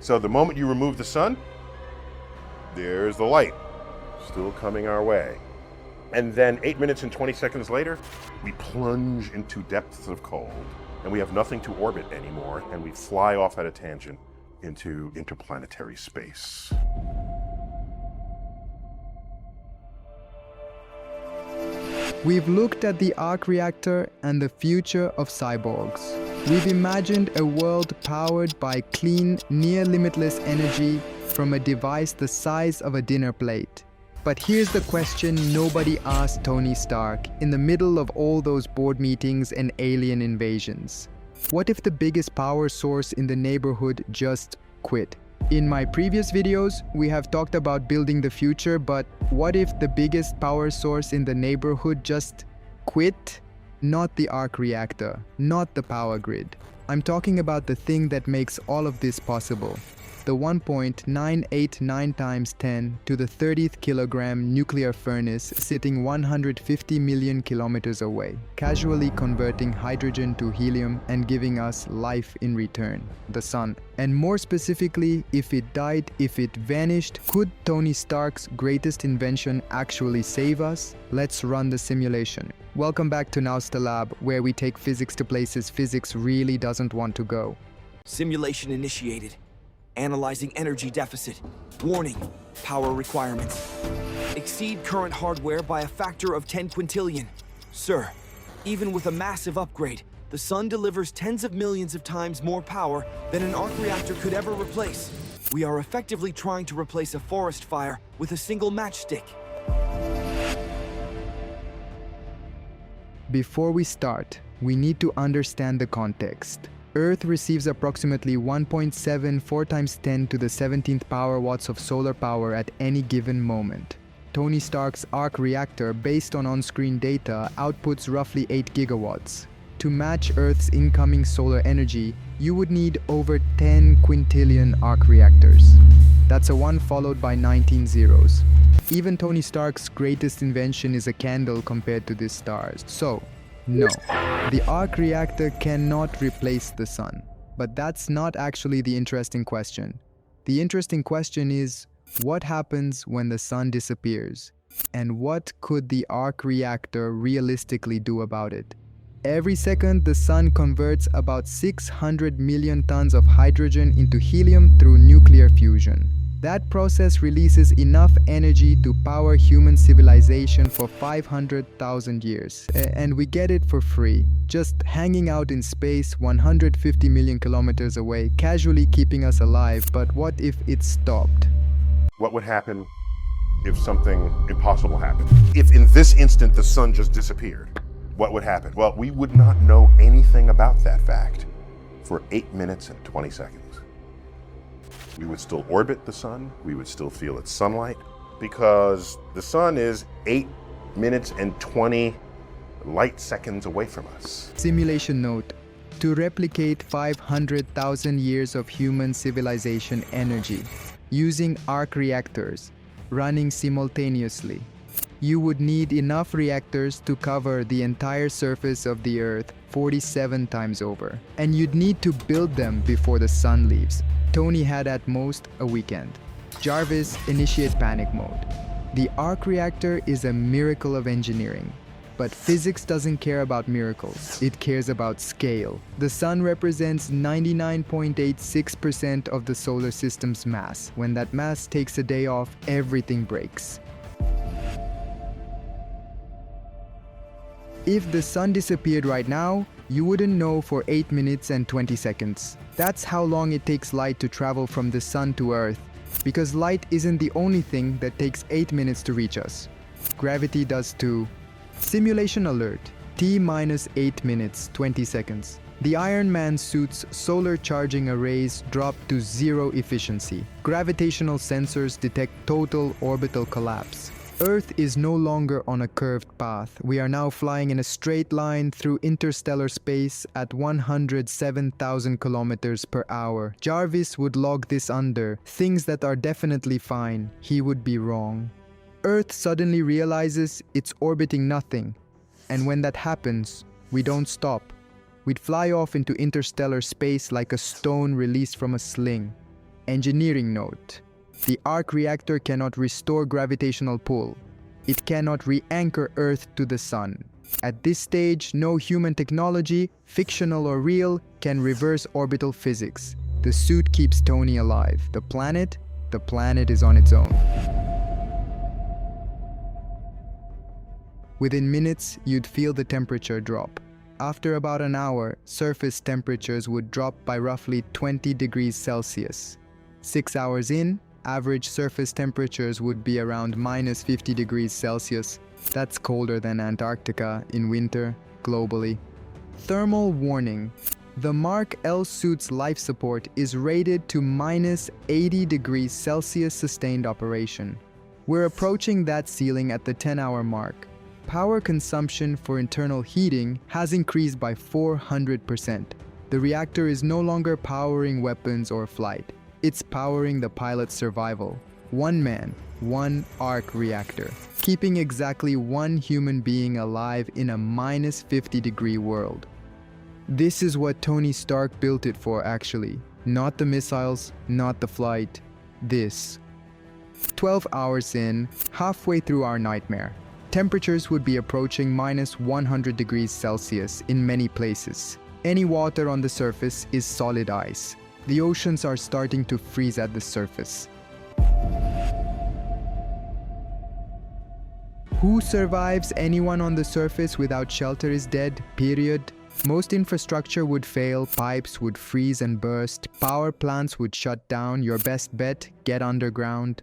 So the moment you remove the sun, there's the light still coming our way. And then 8 minutes and 20 seconds later, we plunge into depths of cold, and we have nothing to orbit anymore, and we fly off at a tangent into interplanetary space. We've looked at the Arc Reactor and the future of cyborgs. We've imagined a world powered by clean, near-limitless energy from a device the size of a dinner plate. But here's the question nobody asked Tony Stark in the middle of all those board meetings and alien invasions. What if the biggest power source in the neighborhood just quit? In my previous videos, we have talked about building the future, but what if the biggest power source in the neighborhood just quit? Not the Arc Reactor, not the power grid. I'm talking about the thing that makes all of this possible. The 1.989 times 10 to the 30th kilogram nuclear furnace sitting 150 million kilometers away, casually converting hydrogen to helium and giving us life in return, the sun. And more specifically, if it died, if it vanished, could Tony Stark's greatest invention actually save us? Let's run the simulation. Welcome back to Nauzta Lab, where we take physics to places physics really doesn't want to go. Simulation initiated. Analyzing energy deficit. Warning, power requirements. Exceed current hardware by a factor of 10 quintillion. Sir, even with a massive upgrade, the sun delivers tens of millions of times more power than an arc reactor could ever replace. We are effectively trying to replace a forest fire with a single matchstick. Before we start, we need to understand the context. Earth receives approximately 1.74 times 10 to the 17th power watts of solar power at any given moment. Tony Stark's Arc Reactor, based on on-screen data, outputs roughly 8 gigawatts. To match Earth's incoming solar energy, you would need over 10 quintillion arc reactors. That's a 1 followed by 19 zeros. Even Tony Stark's greatest invention is a candle compared to these stars. So, no, the Arc Reactor cannot replace the sun. But that's not actually the interesting question. The interesting question is, what happens when the sun disappears? And what could the Arc Reactor realistically do about it? Every second, the sun converts about 600 million tons of hydrogen into helium through nuclear fusion. That process releases enough energy to power human civilization for 500,000 years. And we get it for free, just hanging out in space 150 million kilometers away, casually keeping us alive. But what if it stopped? What would happen if something impossible happened? If in this instant the sun just disappeared, what would happen? Well, we would not know anything about that fact for 8 minutes and 20 seconds. We would still orbit the sun, we would still feel its sunlight, because the sun is 8 minutes and 20 light seconds away from us. Simulation note: to replicate 500,000 years of human civilization energy, using arc reactors, running simultaneously, you would need enough reactors to cover the entire surface of the Earth 47 times over. And you'd need to build them before the sun leaves. Tony had at most a weekend. Jarvis, initiate panic mode. The Arc Reactor is a miracle of engineering. But physics doesn't care about miracles, it cares about scale. The sun represents 99.86% of the solar system's mass. When that mass takes a day off, everything breaks. If the sun disappeared right now, you wouldn't know for 8 minutes and 20 seconds. That's how long it takes light to travel from the sun to Earth. Because light isn't the only thing that takes 8 minutes to reach us. Gravity does too. Simulation alert. T minus 8 minutes, 20 seconds. The Iron Man suit's solar charging arrays drop to 0 efficiency. Gravitational sensors detect total orbital collapse. Earth is no longer on a curved path. We are now flying in a straight line through interstellar space at 107,000 kilometers per hour. Jarvis would log this under things that are definitely fine. He would be wrong. Earth suddenly realizes it's orbiting nothing. And when that happens, we don't stop. We'd fly off into interstellar space like a stone released from a sling. Engineering note: the Arc Reactor cannot restore gravitational pull. It cannot re-anchor Earth to the Sun. At this stage, no human technology, fictional or real, can reverse orbital physics. The suit keeps Tony alive. The planet is on its own. Within minutes, you'd feel the temperature drop. After about an hour, surface temperatures would drop by roughly 20 degrees Celsius. 6 hours in, average surface temperatures would be around minus 50 degrees Celsius. That's colder than Antarctica in winter, globally. Thermal warning. The Mark L suit's life support is rated to minus 80 degrees Celsius sustained operation. We're approaching that ceiling at the 10-hour mark. Power consumption for internal heating has increased by 400%. The reactor is no longer powering weapons or flight. It's powering the pilot's survival. One man, one Arc Reactor, keeping exactly one human being alive in a minus 50-degree world. This is what Tony Stark built it for, actually. Not the missiles, not the flight. This. 12 hours in, halfway through our nightmare, temperatures would be approaching minus 100 degrees Celsius in many places. Any water on the surface is solid ice. The oceans are starting to freeze at the surface. Who survives? Anyone on the surface without shelter is dead, period. Most infrastructure would fail, pipes would freeze and burst, power plants would shut down. Your best bet, get underground.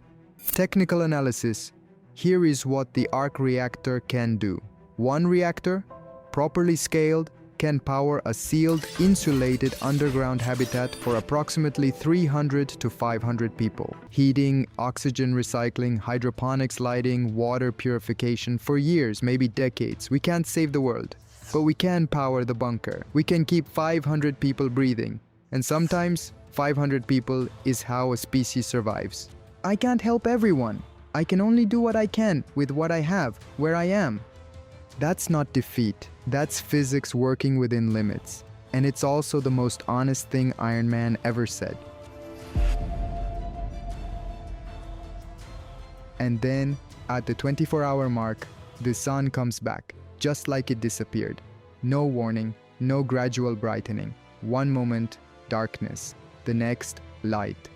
Technical analysis. Here is what the Arc Reactor can do. One reactor, properly scaled, can power a sealed, insulated underground habitat for approximately 300 to 500 people. Heating, oxygen recycling, hydroponics lighting, water purification for years, maybe decades. We can't save the world, but we can power the bunker. We can keep 500 people breathing. And sometimes, 500 people is how a species survives. I can't help everyone. I can only do what I can with what I have, where I am. That's not defeat. That's physics working within limits. And it's also the most honest thing Iron Man ever said. And then, at the 24-hour mark, the sun comes back, just like it disappeared. No warning, no gradual brightening. One moment, darkness. The next, light.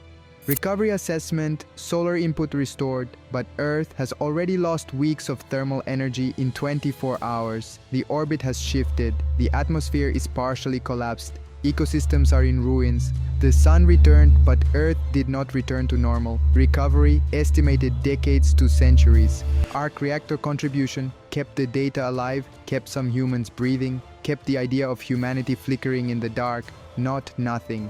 Recovery assessment, solar input restored, but Earth has already lost weeks of thermal energy in 24 hours. The orbit has shifted, the atmosphere is partially collapsed, ecosystems are in ruins. The sun returned, but Earth did not return to normal. Recovery, estimated decades to centuries. Arc Reactor contribution, kept the data alive, kept some humans breathing, kept the idea of humanity flickering in the dark, not nothing.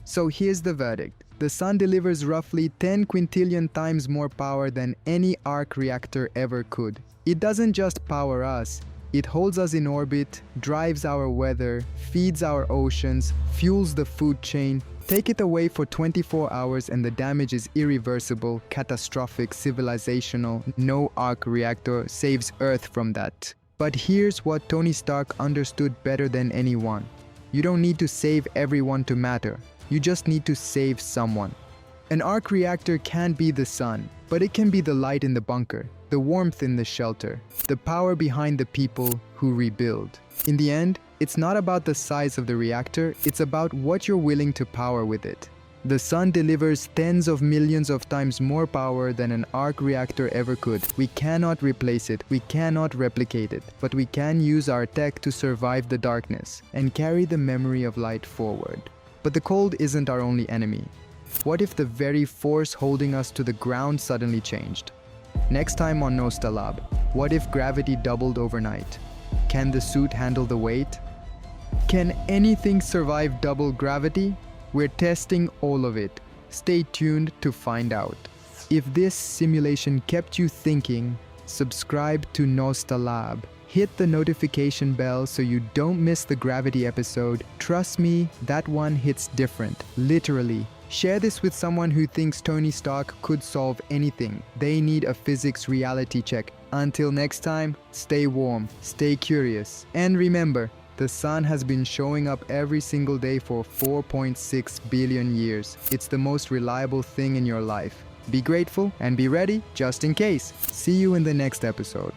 So here's the verdict. The sun delivers roughly 10 quintillion times more power than any Arc Reactor ever could. It doesn't just power us, it holds us in orbit, drives our weather, feeds our oceans, fuels the food chain. Take it away for 24 hours and the damage is irreversible, catastrophic, civilizational. No Arc Reactor saves Earth from that. But here's what Tony Stark understood better than anyone. You don't need to save everyone to matter. You just need to save someone. An Arc Reactor can't be the sun, but it can be the light in the bunker, the warmth in the shelter, the power behind the people who rebuild. In the end, it's not about the size of the reactor, it's about what you're willing to power with it. The sun delivers tens of millions of times more power than an Arc Reactor ever could. We cannot replace it, we cannot replicate it, but we can use our tech to survive the darkness and carry the memory of light forward. But the cold isn't our only enemy. What if the very force holding us to the ground suddenly changed? Next time on Nauzta Lab, what if gravity doubled overnight? Can the suit handle the weight? Can anything survive double gravity? We're testing all of it. Stay tuned to find out. If this simulation kept you thinking, subscribe to Nauzta Lab. Hit the notification bell so you don't miss the gravity episode. Trust me, that one hits different, literally. Share this with someone who thinks Tony Stark could solve anything. They need a physics reality check. Until next time, stay warm, stay curious, and remember, The sun has been showing up every single day for 4.6 billion years. It's the most reliable thing in your life. Be grateful and be ready just in case. See you in the next episode.